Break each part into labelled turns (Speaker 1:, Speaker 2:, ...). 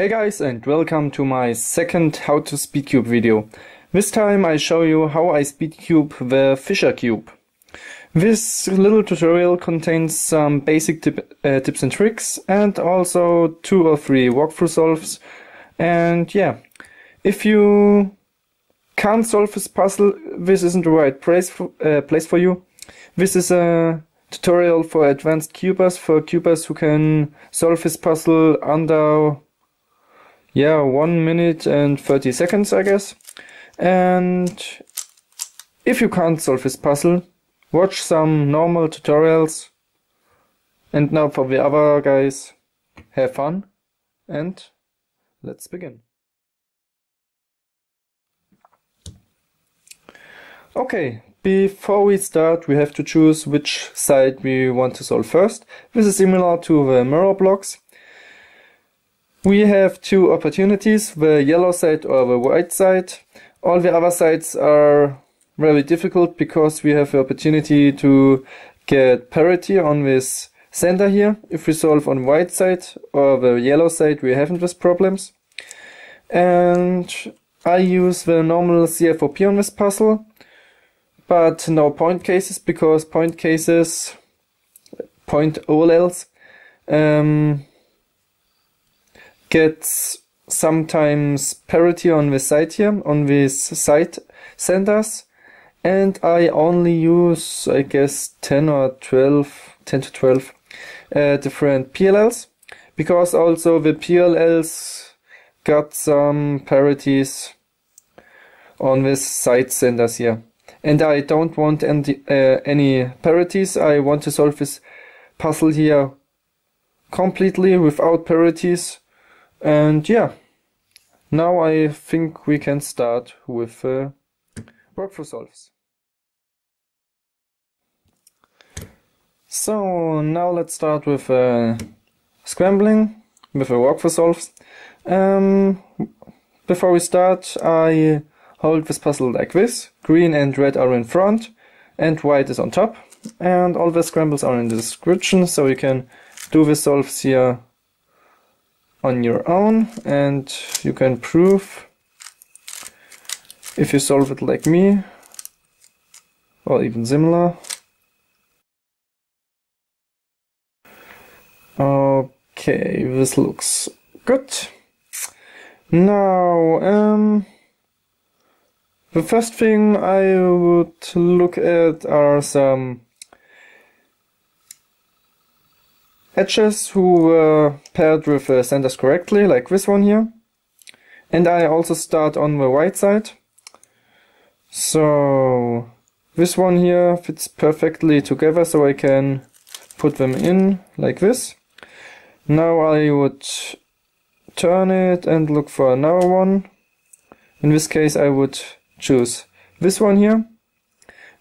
Speaker 1: Hey guys, and welcome to my second how to speedcube video. This time I show you how I speedcube the Fisher cube. This little tutorial contains some basic tips and tricks and also 2 or 3 walkthrough solves. And yeah, if you can't solve this puzzle, this isn't the right place for you. This is a tutorial for advanced cubers, for cubers who can solve this puzzle under 1 minute and 30 seconds, I guess. And if you can't solve this puzzle, watch some normal tutorials. And now for the other guys, have fun and let's begin. Okay, before we start we have to choose which side we want to solve first. This is similar to the mirror blocks. We have 2 opportunities, the yellow side or the white side. All the other sides are very difficult because we have the opportunity to get parity on this center here. If we solve on white side or the yellow side, we haven't these problems. And I use the normal CFOP on this puzzle, but no point cases, because point cases, point OLLs, gets sometimes parity on the side here, on these side centers, and I only use, I guess, 10 to 12 different PLLs, because also the PLLs got some parities on these side centers here. And I don't want any parities. I want to solve this puzzle here completely without parities. And yeah, now I think we can start with workflow solves. So now let's start with scrambling with the workflow solves. Before we start, I hold this puzzle like this. Green and red are in front and white is on top, and all the scrambles are in the description, so you can do the solves here on your own, and you can prove if you solve it like me or even similar. Okay, this looks good. Now the first thing I would look at are some edges who were paired with the centers correctly, like this one here. And I also start on the right side. So this one here fits perfectly together, so I can put them in like this. Now I would turn it and look for another one. In this case I would choose this one here.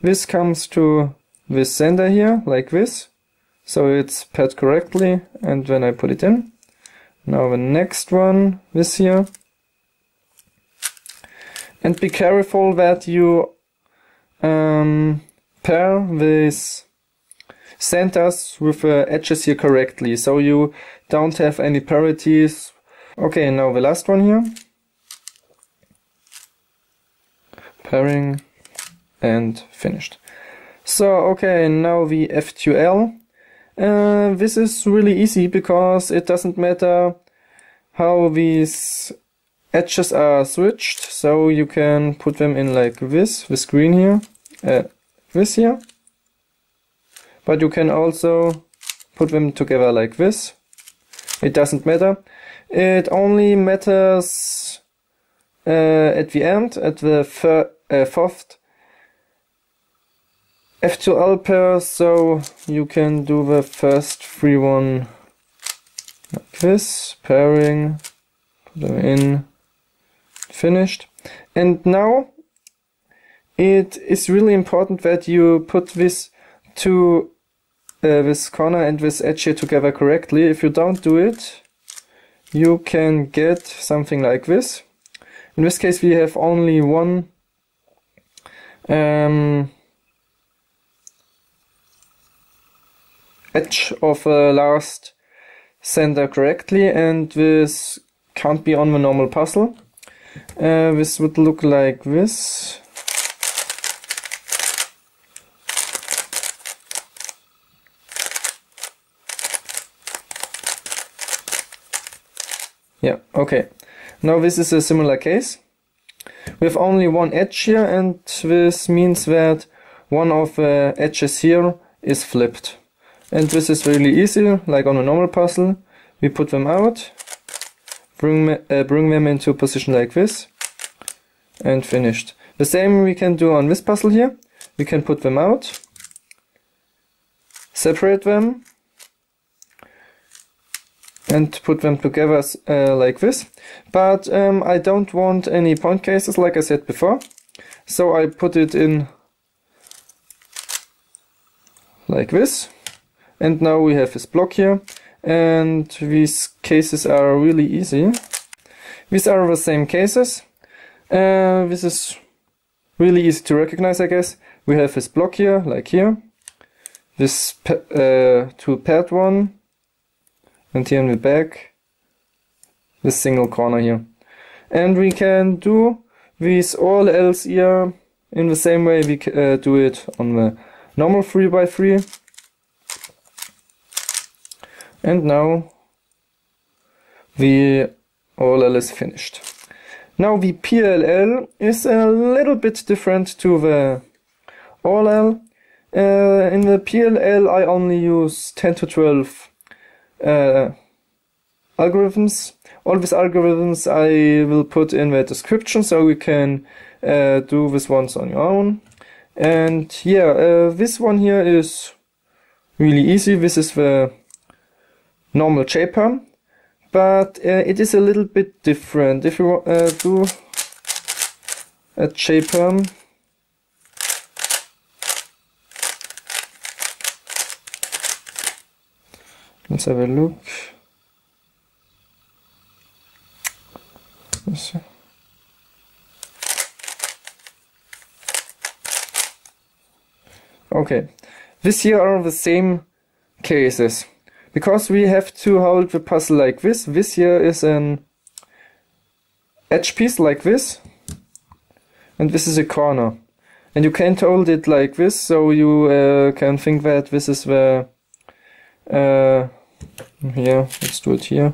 Speaker 1: This comes to this center here, like this. So it's paired correctly, and then I put it in. Now the next one, this here. And be careful that you pair these centers with the edges here correctly, so you don't have any parities. Okay, now the last one here. Pairing and finished. So okay, now the F2L. This is really easy because it doesn't matter how these edges are switched, so you can put them in like this green here, this here, but you can also put them together like this. It doesn't matter. It only matters at the end, at the fourth F2L pair, so you can do the first 3 one like this, pairing, put them in, finished. And now it is really important that you put this this corner and this edge here together correctly. If you don't do it, you can get something like this. In this case we have only one edge of the last center correctly, and this can't be on the normal puzzle. This would look like this. Yeah, okay. Now this is a similar case. We have only one edge here, and this means that one of the edges here is flipped. And this is really easy, like on a normal puzzle. We put them out, bring them into a position like this, and finished. The same we can do on this puzzle here. We can put them out, separate them, and put them together like this. But I don't want any point cases, like I said before. So I put it in like this. And now we have this block here. And these cases are really easy. These are the same cases. This is really easy to recognize, I guess. We have this block here, like here. This two-paired one. And here in the back, this single corner here. And we can do these all else here in the same way we do it on the normal 3x3. And now the OLL is finished. Now the PLL is a little bit different to the OLL. In the PLL I only use 10 to 12 algorithms. All these algorithms I will put in the description, so you can do this ones on your own. And yeah, this one here is really easy. This is the normal shaper, but it is a little bit different. If you do a shaper, let's have a look. Let's see. Okay, this here are the same cases. Because we have to hold the puzzle like this. This here is an edge piece like this. And this is a corner. And you can't hold it like this, so you can think that this is the here, let's do it here.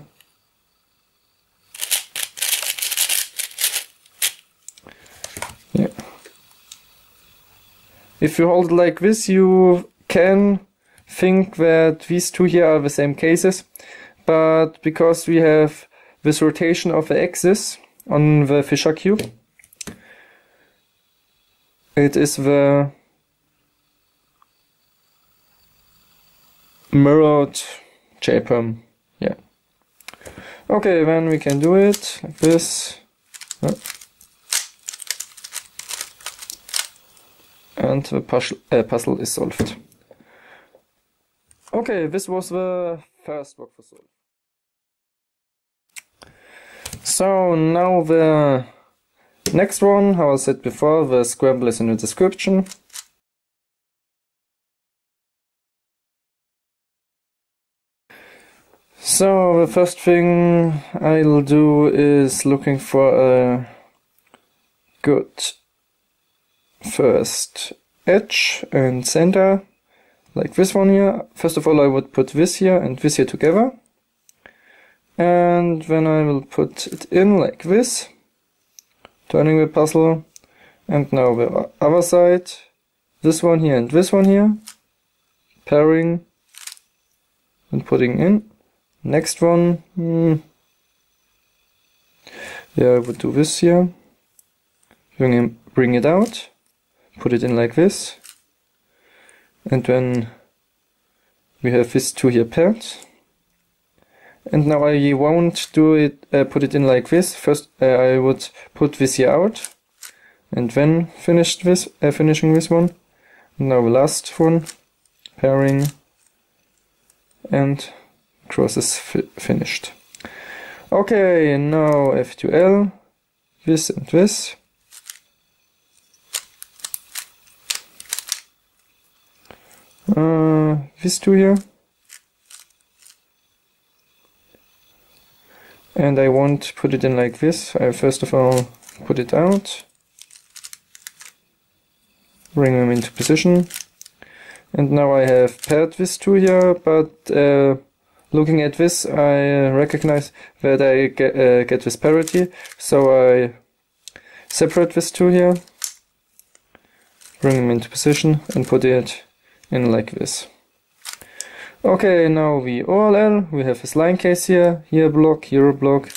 Speaker 1: Yeah. If you hold it like this, you can think that these two here are the same cases, but because we have this rotation of the axis on the Fisher cube, it is the mirrored shaper. Yeah. Okay, then we can do it like this. And the puzzle is solved. Okay, this was the first block for solve. So now the next one, how I said before, the scramble is in the description. So the first thing I'll do is looking for a good first edge and center. Like this one here. First of all I would put this here and this here together. And then I will put it in like this. Turning the puzzle. And now the other side. This one here and this one here. Pairing. And putting in. Next one. Yeah, I would do this here. Bring it out. Put it in like this. And then we have these two here paired. And now I won't do it, put it in like this. First I would put this here out. And then finishing this one. And now the last one. Pairing. And cross is finished. Okay, now F2L. This and this. These two here. and I won't put it in like this. I first of all put it out, bring them into position, and now I have paired this two here, but looking at this I recognize that I get this parity, so I separate this two here, bring them into position and put it in like this. Okay, now the OLL, we have this line case here a block, here a block,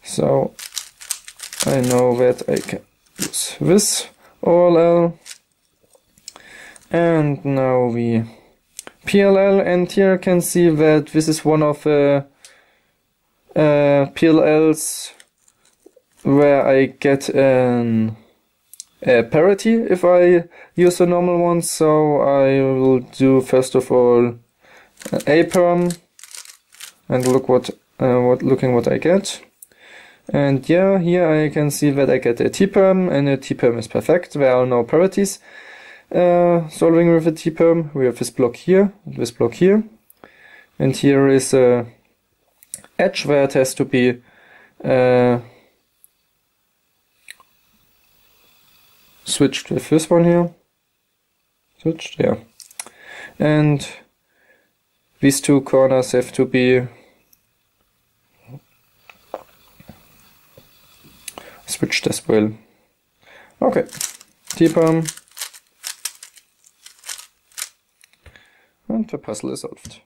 Speaker 1: so I know that I can use this OLL. And now the PLL, and here I can see that this is one of the PLLs where I get a parity if I use the normal one, so I will do first of all a perm and look what I get. And yeah, here I can see that I get a T-perm, and a T-perm is perfect. There are no parities. Solving with a T-perm, we have this block here, and here is a edge where it has to be switched with this one here. Switched, yeah. And these two corners have to be switched as well. Okay, T-perm. And the puzzle is solved.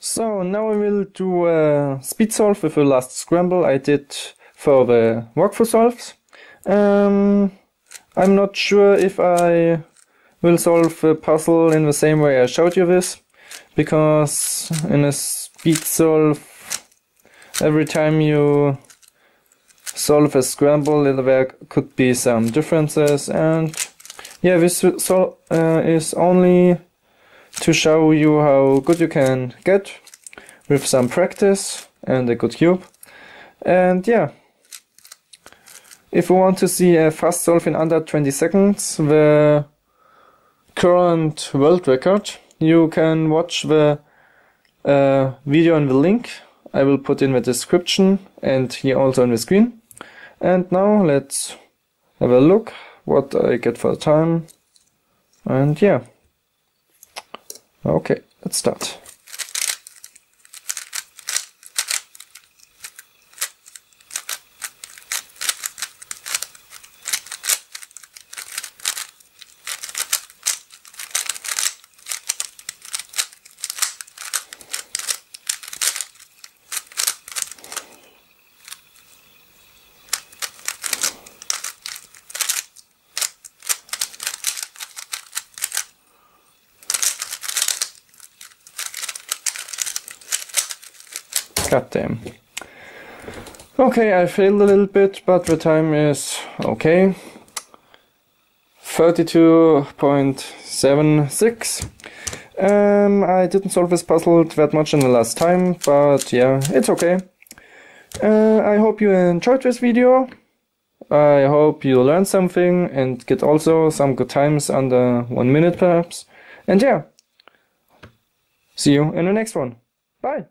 Speaker 1: So now we will do a speed solve with the last scramble I did for the walkthrough solves. I'm not sure if I will solve the puzzle in the same way I showed you this, because in a speed solve, every time you solve a scramble there could be some differences, and yeah, this is only to show you how good you can get with some practice and a good cube. And yeah, if you want to see a fast solve in under 20 seconds, the current world record, you can watch the video in the link I will put in the description and here also on the screen. And now let's have a look what I get for the time, and yeah, okay, let's start. God damn. Okay, I failed a little bit, but the time is okay. 32.76. I didn't solve this puzzle that much in the last time, but yeah, it's okay. I hope you enjoyed this video. I hope you learned something and get also some good times under 1 minute perhaps. And yeah, see you in the next one. Bye!